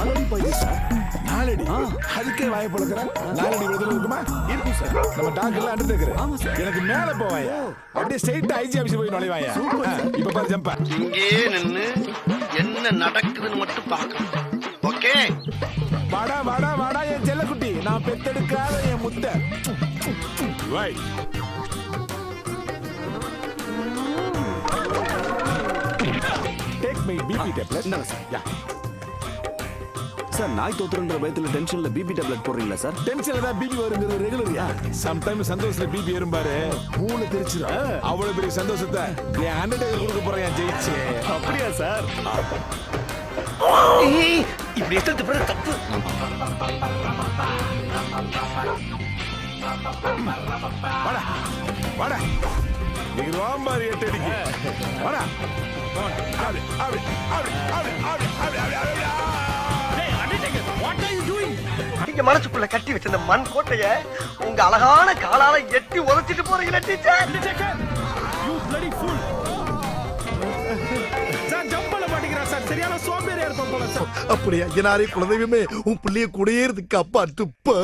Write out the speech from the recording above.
4 அடி சார். 4 அடி அதுக்கே வாய பழக்கிறேன். 4 அடி விடுதல இருக்குமா? இருக்கும் சார். நம்ம டாக்டர்ல அண்டர்டேக்கர். ஆமா சார். எனக்கு மேல போவாயா? அப்படியே ஸ்ட்ரைட் ஐஜி ஆபீஸ் போய் நுழைவாயா? இப்ப பாரு ஜம்பா. இங்கே நின்னு என்ன நடக்குதுன்னு மட்டும் பார்க்கணும். ஓகே? வாடா வாடா வாடா என் செல்லக்குட்டி. நான் பெத்தெடுக்காத என் முத்தை. வை. Take my BP tablet. இந்தாங்க சார். யா. சார் நாய் தோத்துறன்ற பயத்துல டென்ஷன்ல பிபி டேப்லெட் போடுறீங்களா சார்? டென்ஷன்ல தான் பிபி வருங்கிறது ரெகுலரியா. சம்டைம் சந்தோஷத்துல பிபி ஏறும் பாரு. மூளை தெரிச்சிரும். அவ்வளவு பெரிய சந்தோஷத்தை என் அண்டர்டேக்கர் கொடுக்க போறேன் என் ஜெயிச்சு. அப்படியா சார்? இப்படி எடுத்து பிறகு தப்பு. வாடா வாடா. நீ ரோம்பாரி 8 அடிக்கு. வாடா. அப்படி அப்படி அப்படி அப்படி அப்படி அப்படி அப்படி. நீங்க மனசுக்குள்ள கட்டி வச்சிருந்த மண் கோட்டைய உங்க அழகான காலால எட்டி உதைச்சிட்டு போறீங்களா teacher? You bloody fool. Sir ஜம்பல மாட்டீங்கறா சார். சரியான சோம்பேறியா இருப்ப போல சார். அப்படியே ஐயனாரே குலதெய்வமே உன் பிள்ளைய கூடயே இருக்கு அப்பா துப்ப